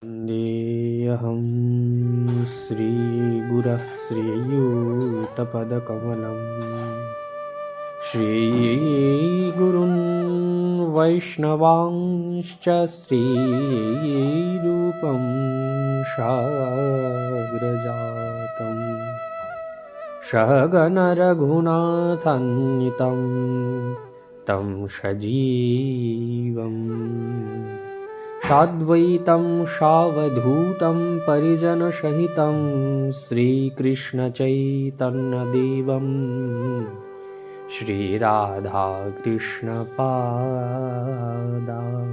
वन्देऽहं श्रीगुरः श्रीयुतपदकमलं श्रीगुरून् वैष्णवांश्च श्रीरूपं साग्रजातं सहगणरघुनाथान्वितं तं सजीवम् साद्वैतं सावधूतं परिजनसहितं श्रीकृष्णचैतन्यदेवं श्रीराधाकृष्णपादां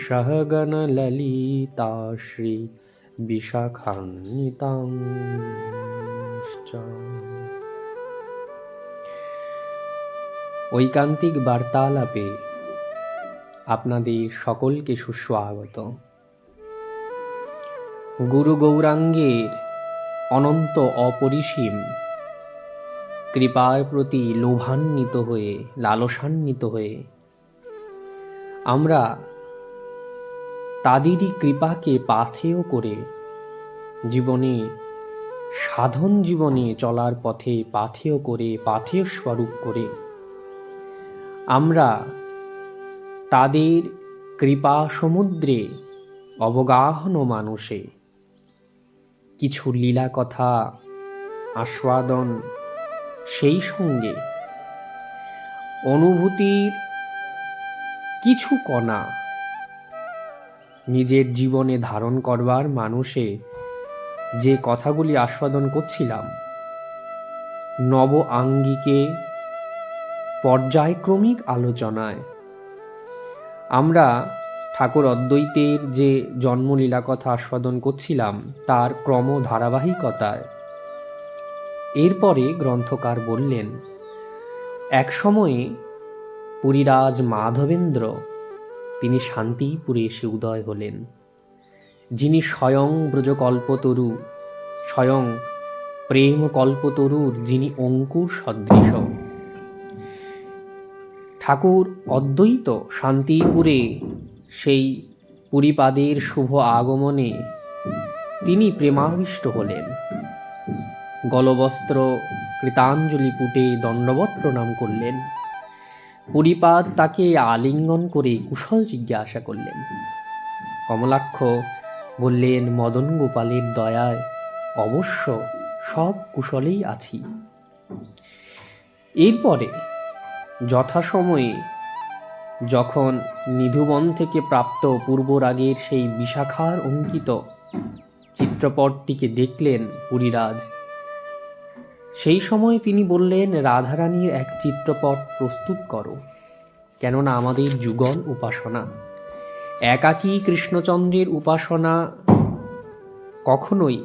सहगणललिता श्रीविशाखान्वितांश्च। ঐকান্তিক বার্তালাপে আপনাদের সকলকে সুস্বাগত। গুরু গৌরাঙ্গের অনন্ত অপরিসীম কৃপার প্রতি লোভান্বিত হয়ে লালসান্বিত হয়ে আমরা তাদেরই কৃপাকে পাথেয় করে জীবনে সাধন জীবনে চলার পথে পাথেয় করে পাথেয় স্বরূপ করে আমরা তাদের কৃপা সমুদ্রে অবগাহন মানুষে কিছু লীলা কথা আস্বাদন, সেই সঙ্গে অনুভূতির কিছু কণা নিজের জীবনে ধারণ করবার মানুষে যে কথাগুলি আস্বাদন করছিলাম, নব আঙ্গিকে পর্যায়ক্রমিক আলোচনায় আমরা ঠাকুর অদ্বৈতের যে জন্মলীলা কথা আস্বাদন করছিলাম তার ক্রম ধারাবাহিকতায় এরপরে গ্রন্থকার বললেন, এক সময়ে পুরীরাজ মাধবেন্দ্র তিনি শান্তিপুরে এসে উদয় হলেন, যিনি স্বয়ং ব্রজকল্পতরু, স্বয়ং প্রেম কল্পতরুর যিনি অঙ্কুর সদৃশ। ঠাকুর অদ্বৈত শান্তিপুরে সেই পুরীপাদের শুভ আগমনে তিনি প্রেমাবিষ্ট হলেন। গলবস্ত্র কৃতাঞ্জলি পুটে দণ্ডবৎ প্রণাম করলেন। পুরীপাদ তাকে আলিঙ্গন করে কুশল জিজ্ঞাসা করলেন। কমলাক্ষ বললেন, মদন গোপালের দয়ায় অবশ্য সব কুশলেই আছি। এরপরে যথাসময়ে যখন নিধুবন থেকে প্রাপ্ত পূর্বরাগের সেই বিশাখার অঙ্কিত চিত্রপটটিকে দেখলেন পুরীরাজ, সেই সময় তিনি বললেন, রাধারানীর এক চিত্রপট প্রস্তুত করো, কেননা আমাদের যুগল উপাসনা, একাকী কৃষ্ণচন্দ্রের উপাসনা কখনোই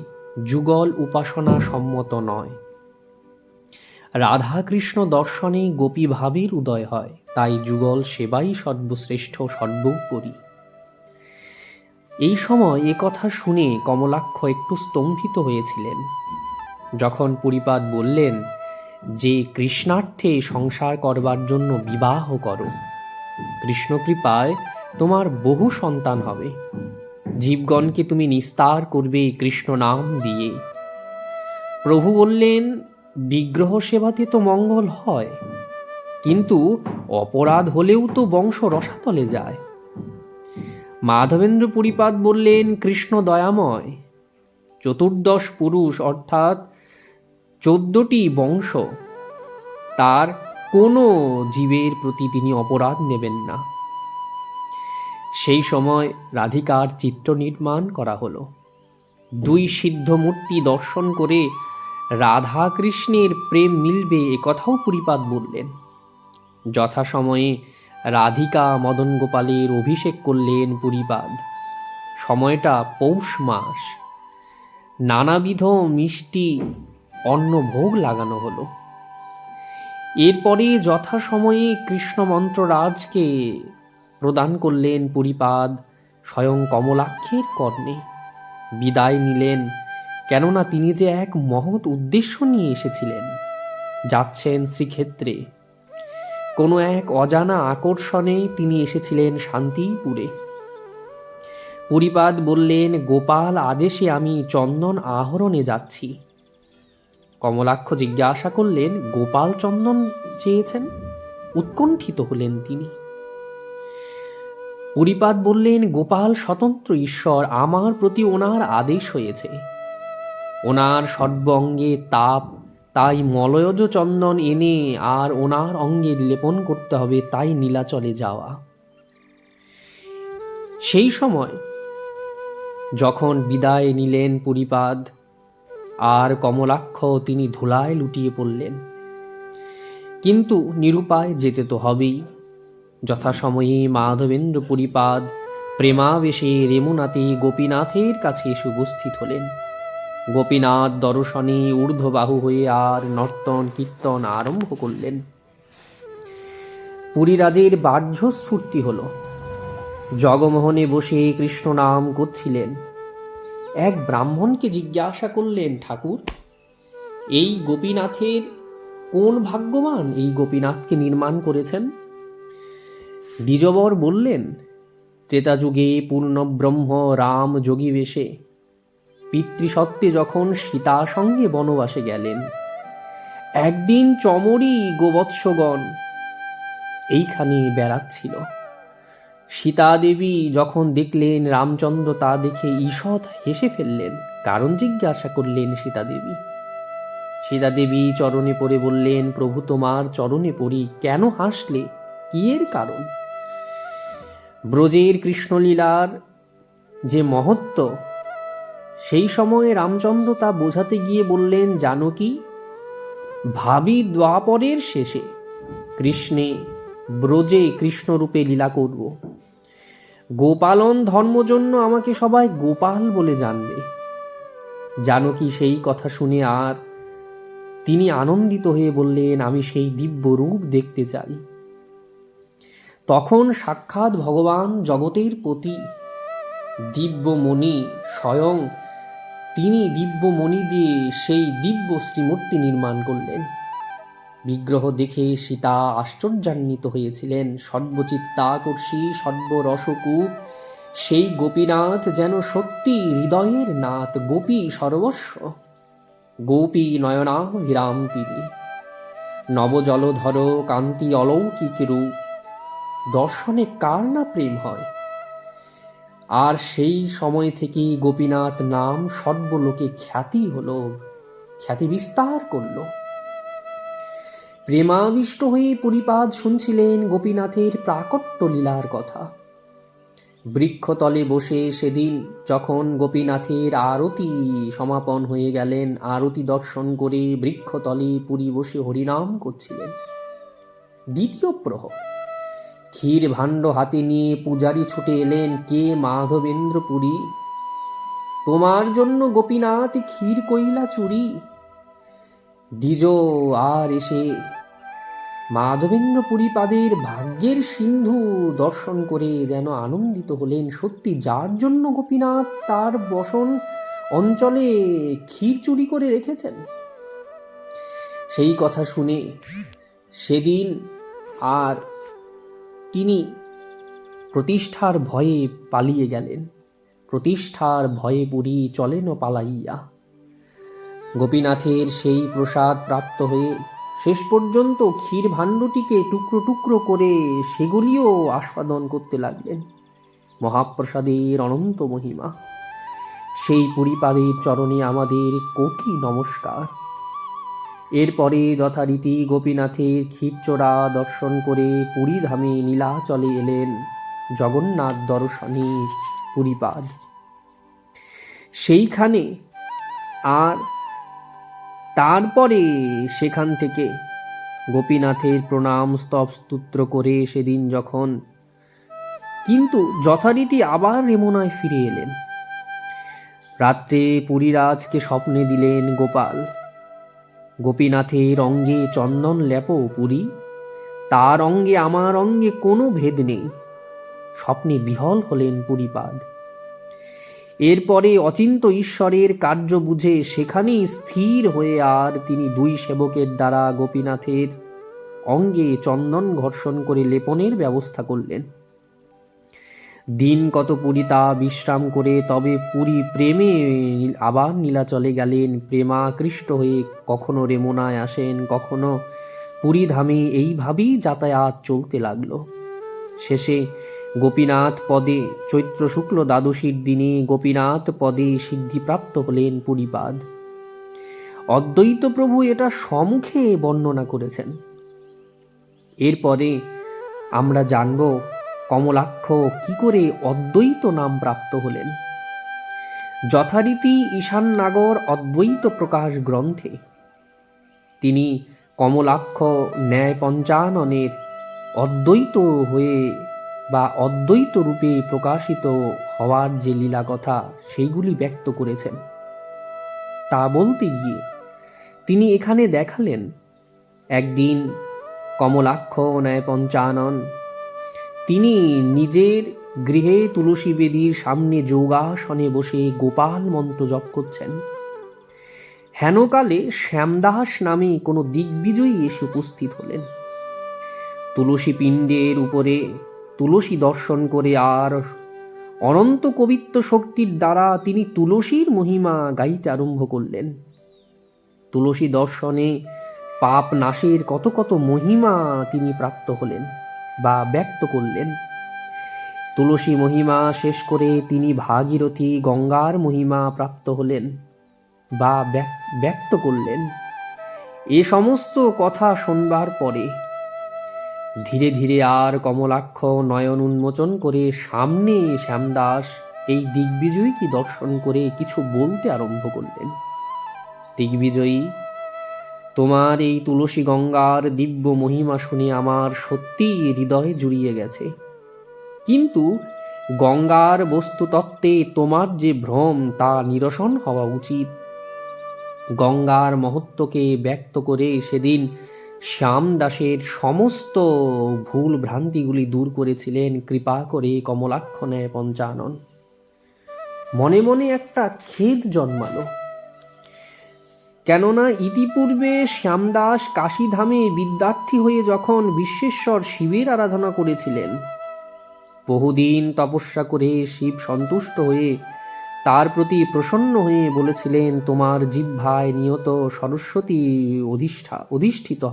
যুগল উপাসনা সম্মত নয়। রাধাকৃষ্ণ দর্শনে গোপী ভাবের উদয় হয়, তাই যুগল সেবাই সর্বশ্রেষ্ঠ সর্বোপরি। এই সময় এ কথা শুনে কমলাক্ষ একটু স্তম্ভিত হয়েছিলেন। যখন পুরীপাদ বললেন যে কৃষ্ণার্থে সংসার করবার জন্য বিবাহ করো, কৃষ্ণকৃপায় তোমার বহু সন্তান হবে, জীবগণকে তুমি নিস্তার করবে কৃষ্ণ নাম দিয়ে। প্রভু বললেন, বিগ্রহ সেবাতে তো মঙ্গল হয়, কিন্তু অপরাধ হলেও তো বংশ রসাতলে যায়। মাধবেন্দ্র পুরীপাদ বললেন, কৃষ্ণ দয়াময়, চতুর্দশ পুরুষ অর্থাৎ 14টি বংশ, তার কোনো জীবের প্রতি তিনি অপরাধ নেবেন না। সেই সময় রাধিকার চিত্র নির্মাণ করা হলো। দুই সিদ্ধ মূর্তি দর্শন করে রাধা কৃষ্ণের প্রেম মিলবে এ কথাও পুরীপাদ বললেন। যথাসময়ে রাধিকা মদন গোপালের অভিষেক করলেন পুরীপাদ। সময়টা পৌষ মাস, নানাবিধ মিষ্টি অন্ন ভোগ লাগানো হলো। এরপরে যথাসময়ে কৃষ্ণ মন্ত্ররাজকে প্রদান করলেন পুরীপাদ স্বয়ং কমলাক্ষের কর্ণে। বিদায় নিলেন, কেননা তিনি যে এক মহৎ উদ্দেশ্য নিয়ে এসেছিলেন, যাচ্ছেন শ্রীক্ষেত্রে, কোনো এক অজানা আকর্ষণে তিনি এসেছিলেন শান্তিপুরে। পুরীপাদ বললেন, গোপাল আদেশে আমি চন্দন আহরণে যাচ্ছি। কমলাক্ষ জিজ্ঞাসা করলেন, গোপাল চন্দন চেয়েছেন? উৎকণ্ঠিত হলেন তিনি। পুরীপাদ বললেন, গোপাল স্বতন্ত্র ঈশ্বর, আমার প্রতি ওনার আদেশ হয়েছে। ওনার সর্ব অঙ্গে তাপ, তাই মলয়জ চন্দন এনে আর ওনার অঙ্গে লেপন করতে হবে, তাই নীলাচলে যাওয়া। সেই সময় যখন বিদায় নিলেন পুরীপাদ আর কমলাক্ষ, তিনি ধুলায় লুটিয়ে পড়লেন। কিন্তু নিরুপায়, যেতে তো হবেই। যথাসময়ে মাধবেন্দ্র পুরীপাদ প্রেমাবেশে রেমুনাতে গোপীনাথের কাছে এসে উপস্থিত হলেন। গোপীনাথ দর্শনে ঊর্ধ্ববাহু হয়ে আর নর্তন কীর্তন আরম্ভ করলেন। পুরীরাজের বাহ্য স্ফূর্তি হল। জগমোহনে বসে কৃষ্ণ নাম করছিলেন। এক ব্রাহ্মণকে জিজ্ঞাসা করলেন, ঠাকুর, এই গোপীনাথের কোন ভাগ্যবান এই গোপীনাথকে নির্মাণ করেছেন? দ্বিজবর বললেন, ত্রেতাযুগে পূর্ণ ব্রহ্ম রাম যোগী বেশে পিতৃসত্ত্বে যখন সীতা সঙ্গে বনবাসে গেলেন, একদিন চমরি গোবৎসগণ এইখানে বেড়াচ্ছিল। সীতা দেবী যখন দেখলেন রামচন্দ্র, তা দেখে ঈষৎ হেসে ফেললেন। কারণ জিজ্ঞাসা করলেন সীতা দেবী। সীতা দেবী চরণে পড়ে বললেন, প্রভু তোমার চরণে পড়ি, কেন হাসলে, কি এর কারণ? ব্রজের কৃষ্ণলীলার যে মহত্ব, সেই সময়ে রামচন্দ্র তা বোঝাতে গিয়ে বললেন, জানকী, ভাবি দ্বাপরের শেষে কৃষ্ণে ব্রজে কৃষ্ণরূপে লীলা করব। গোপালন ধর্ম জন্য আমাকে সবাই গোপাল বলে জানবে। জানকী সেই কথা শুনে আর তিনি আনন্দিত হয়ে বললেন, আমি সেই দিব্য রূপ দেখতে চাই। তখন সাক্ষাৎ ভগবান জগতের পতি দিব্যমণি স্বয়ং তিনি দিব্যমণি দিয়ে সেই দিব্য শ্রীমূর্তি নির্মাণ করলেন। বিগ্রহ দেখে সীতা আশ্চর্যান্বিত হয়েছিলেন। সর্বচিত্তাকর্ষী সর্বরসকূপ সেই গোপীনাথ যেন সত্যি হৃদয়ের নাথ, গোপী সর্বস্ব, গোপী নয়নাভিরাম তিনি। নবজলধর কান্তি অলৌকিক রূপ, দর্শনে কার না প্রেম হয়। আর সেই সময় থেকে গোপীনাথ নাম সর্বলোকে খ্যাতি হলো, খ্যাতি বিস্তার করল। প্রেমাবিষ্ট হয়ে পুরীপাদ শুনছিলেন গোপীনাথের প্রাকট্য লীলার কথা। বৃক্ষতলে বসে সেদিন যখন গোপীনাথের আরতি সমাপন হয়ে গেলেন, আরতি দর্শন করে বৃক্ষতলে পুরী বসে হরিনাম করছিলেন। দ্বিতীয় প্রহর, ক্ষীর ভাণ্ড হাতে নিয়ে পূজারী ছুটে এলেন, কে মাধবেন্দ্র পুরী, তোমার জন্য গোপীনাথ ক্ষীর কইলা চুরি। দ্বিজ আর এসে মাধবেন্দ্র পুরীপাদের ভাগ্যের সিন্ধু দর্শন করে যেন আনন্দিত হলেন। সত্যি যার জন্য গোপীনাথ তার বসন অঞ্চলে ক্ষীর চুরি করে রেখেছেন। সেই কথা শুনে সেদিন আর তিনি প্রতিষ্ঠার ভয়ে পালিয়ে গেলেন। প্রতিষ্ঠার ভয়ে পুরী চলেন পালাইয়া। গোপীনাথের সেই প্রসাদ প্রাপ্ত হয়ে শেষ পর্যন্ত ক্ষীর ভাণ্ডটিকে টুকরো টুকরো করে সেগুলিও আস্বাদন করতে লাগলেন। মহাপ্রসাদের অনন্ত মহিমা। সেই পুরীপাদের চরণে আমাদের কোটি নমস্কার। এরপরে যথারীতি গোপীনাথের ক্ষীরচোরা দর্শন করে পুরীধামে নীলাচলে এলেন জগন্নাথ দর্শনে পুরীপাদ। সেইখানে আর তারপরে সেখান থেকে গোপীনাথের প্রণাম স্তব স্তোত্র করে সেদিন যখন কিন্তু যথারীতি আবার রেমুনায় ফিরে এলেন। রাত্রে পুরীরাজকে স্বপ্নে দিলেন গোপাল, গোপীনাথের অঙ্গে চন্দন লেপ পুরী, তার অঙ্গে আমার অঙ্গে কোনো ভেদ নেই। স্বপ্নে বিহল হলেন পুরীপাদ। এরপরে অচিন্ত ঈশ্বরের কার্য বুঝে সেখানেই স্থির হয়ে আর তিনি দুই সেবকের দ্বারা গোপীনাথের অঙ্গে চন্দন ঘর্ষণ করে লেপনের ব্যবস্থা করলেন। দিন কত পুরী তা বিশ্রাম করে তবে পুরী প্রেমে আবার নীলাচলে গেলেন। প্রেমাকৃষ্ট হয়ে কখনো রেমুনায় আসেন, কখনো পুরী ধামে। এইভাবেই যাতায়াত চলতে লাগলো। শেষে গোপীনাথ পদে চৈত্র শুক্ল দ্বাদশীর দিনে গোপীনাথ পদে সিদ্ধিপ্রাপ্ত হলেন পুরীপাদ। অদ্বৈত প্রভু এটা সম্মুখে বর্ণনা করেছেন। এরপরে আমরা জানব কমলাক্ষ কি করে অদ্বৈত নাম প্রাপ্ত হলেন। যথারীতি ঈশান নাগর অদ্বৈত প্রকাশ গ্রন্থে তিনি কমলাক্ষ ন্যায় পঞ্চাননের অদ্বৈত হয়ে বা অদ্বৈত রূপে প্রকাশিত হওয়ার যে লীলা কথা সেইগুলি ব্যক্ত করেছেন। তা বলতে গিয়ে তিনি এখানে দেখালেন, একদিন কমলাক্ষ ন্যায় পঞ্চানন তিনি নিজের গৃহে তুলসী বেদীর সামনে যোগাসনে বসে গোপাল মন্ত্র জপ করছেন। হেনকালে শ্যামদাস নামে কোনো দিগ্বিজয়ী এসে উপস্থিত হলেন। তুলসী পিণ্ডের উপরে তুলসী দর্শন করে আর অনন্ত কবিত্ব শক্তির দ্বারা তিনি তুলসীর মহিমা গাইতে আরম্ভ করলেন। তুলসী দর্শনে পাপ নাশের কত কত মহিমা তিনি প্রাপ্ত হলেন বা ব্যক্ত করলেন। তুলসী মহিমা শেষ করে তিনি ভাগীরথী গঙ্গার মহিমা প্রাপ্ত হলেন বা ব্যক্ত করলেন। এ সমস্ত কথা শুনবার পরে ধীরে ধীরে আর কমলাক্ষ নয়ন উন্মোচন করে সামনে শ্যামদাস এই দিগ্বিজয়ীকে দর্শন করে কিছু বলতে আরম্ভ করলেন। দিগ্বিজয়ী, তোমার এই তুলসী গঙ্গার দিব্য মহিমা শুনে আমার সত্যি হৃদয় জুড়িয়ে গেছে, কিন্তু গঙ্গার বস্তুতত্ত্বে তোমার যে ভ্রম তা নিরসন হওয়া উচিত। গঙ্গার মহত্বকে ব্যক্ত করে সেদিন শ্যামদাসের সমস্ত ভুল ভ্রান্তিগুলি দূর করেছিলেন কৃপা করে কমলাক্ষ ন্যায় পঞ্চানন। মনে মনে একটা খেদ জন্মালো, কেননা ইতিপূর্বে শ্যামদাস কাশীধামে বিদ্যার্থী হয়ে যখন বিশ্বেশ্বর শিবের আরাধনা করেছিলেন, বহুদিন তপস্যা করে শিব সন্তুষ্ট হয়ে তার প্রতি প্রসন্ন হয়ে বলেছিলেন, তোমার জিহ্বায় নিয়ত সরস্বতী অধিষ্ঠিতা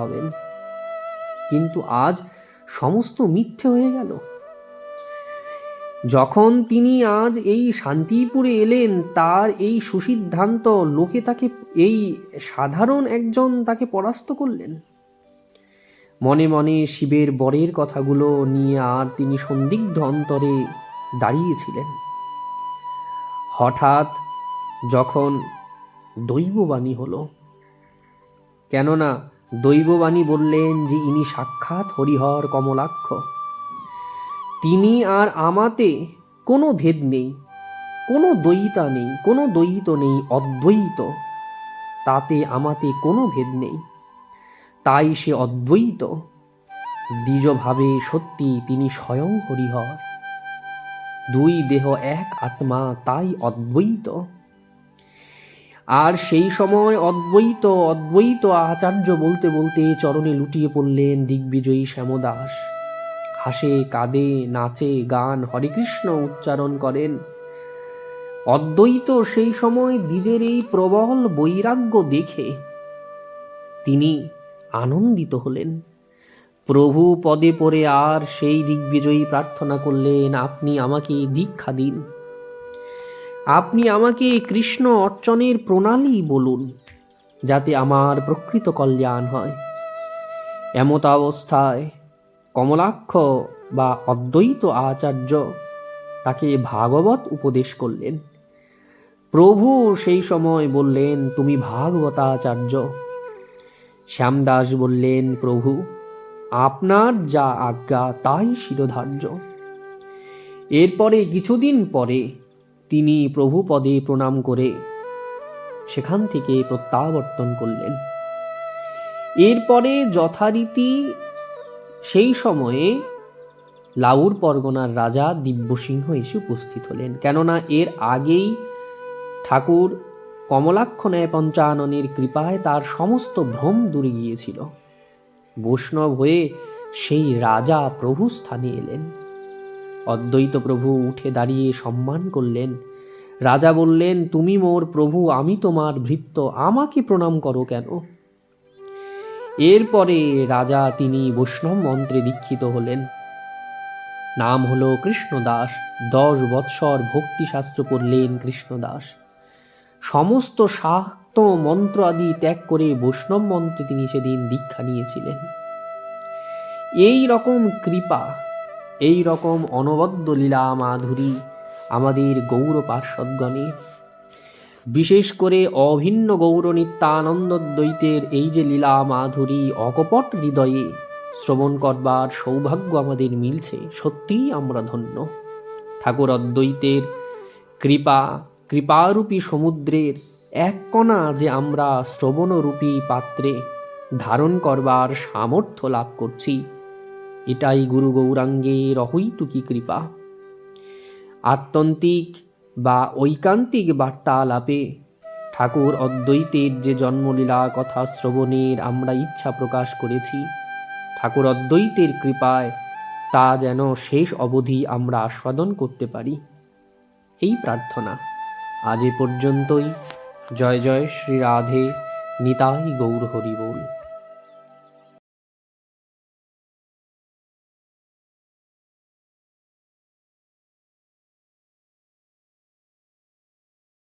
হবেন। কিন্তু আজ সমস্ত মিথ্যে হয়ে গেল। যখন তিনি আজ এই শান্তিপুরে এলেন, তার এই সুসিদ্ধান্ত লোকে তাকে, এই সাধারণ একজন তাকে পরাস্ত করলেন। মনে মনে শিবের বরের কথাগুলো নিয়ে আর তিনি সন্দিগ্ধ অন্তরে দাঁড়িয়েছিলেন। হঠাৎ যখন দৈববাণী হলো, কেননা দৈববাণী বললেন যে ইনি সাক্ষাৎ হরিহর কমলাক্ষ, তিনি আর আমাতে কোনো ভেদ নেই, কোনো দ্বৈতা নেই, কোনো দ্বৈত নেই, অদ্বৈত, তাতে আমাতে কোনো ভেদ নেই, তাই সে অদ্বৈত। দ্বিজভাবে সত্যি তিনি স্বয়ং হরিহর, দুই দেহ এক আত্মা, তাই অদ্বৈত। আর সেই সময় অদ্বৈত অদ্বৈত আচার্য বলতে বলতে চরণে লুটিয়ে পড়লেন দিগ্বিজয়ী শ্যামদাস। হাসে, কাঁদে, নাচে, গান, হরেকৃষ্ণ উচ্চারণ করেন। অদ্বৈত সেই সময় দ্বিজের এই প্রবল বৈরাগ্য দেখে তিনি আনন্দিত হলেন। প্রভু পদে পড়ে আর সেই দিগ্বিজয়ী প্রার্থনা করলেন, আপনি আমাকে দীক্ষা দিন, আপনি আমাকে কৃষ্ণ অর্চনের প্রণালী বলুন, যাতে আমার প্রকৃত কল্যাণ হয়। এমত অবস্থায় কমলাক্ষ বা অদ্বৈত আচার্য তাকে ভাগবত উপদেশ করলেন। প্রভু সেই সময় বললেন, তুমি ভাগবতাচার্য। শ্যামদাস বললেন, প্রভু আপনার যা আজ্ঞা তাই শিরোধার্য। এরপরে কিছুদিন পরে তিনি প্রভু পদে প্রণাম করে সেখান থেকে প্রত্যাবর্তন করলেন। এরপরে যথারীতি সেই সময়ে লাউর পরগনার রাজা দিব্যসিংহ এসে উপস্থিত হলেন, কেননা এর আগেই ঠাকুর কমলাক্ষ ন্যায় পঞ্চাননের কৃপায় তার সমস্ত ভ্রম দূরে গিয়েছিল। বৈষ্ণব হয়ে সেই রাজা প্রভু স্থানে এলেন। অদ্বৈত প্রভু উঠে দাঁড়িয়ে সম্মান করলেন। রাজা বললেন, তুমি মোর প্রভু, আমি তোমার ভৃত্য, আমাকে প্রণাম করো কেন? এরপরে রাজা তিনি বৈষ্ণব মন্ত্রে দীক্ষিত হলেন। নাম হলো কৃষ্ণদাস। 10 বৎসর ভক্তিশাস্ত্র পড়লেন কৃষ্ণদাস। সমস্ত শাক্ত মন্ত্র আদি ত্যাগ করে বৈষ্ণব মন্ত্রে তিনি সেদিন দীক্ষা নিয়েছিলেন। এই রকম কৃপা, এই রকম অনবদ্য লীলা মাধুরী আমাদের গৌর পার্ষদগণের, বিশেষ করে অভিন্ন গৌর নিত্যানন্দ দ্বৈতের এই যে লীলা মাধুরী অকপট হৃদয়ে শ্রবণ করবার সৌভাগ্য আমাদের মিলছে, সত্যিই আমরা ধন্য। ঠাকুর অদ্বৈতের কৃপারূপী সমুদ্রের এক কণা যে আমরা শ্রবণরূপী পাত্রে ধারণ করবার সামর্থ্য লাভ করছি, এটাই গুরু গৌরাঙ্গের অহৈতুকী কৃপা। আত্যন্তিক বা ঐকান্তিক বার্তালাপে ঠাকুর অদ্বৈতের যে জন্মলীলা কথা শ্রবণের আমরা ইচ্ছা প্রকাশ করেছি, ঠাকুর অদ্বৈতের কৃপায় তা যেন শেষ অবধি আমরা আস্বাদন করতে পারি, এই প্রার্থনা। আজ এ পর্যন্তই। জয় জয় শ্রী রাধে। নিতাই গৌর হরি বল।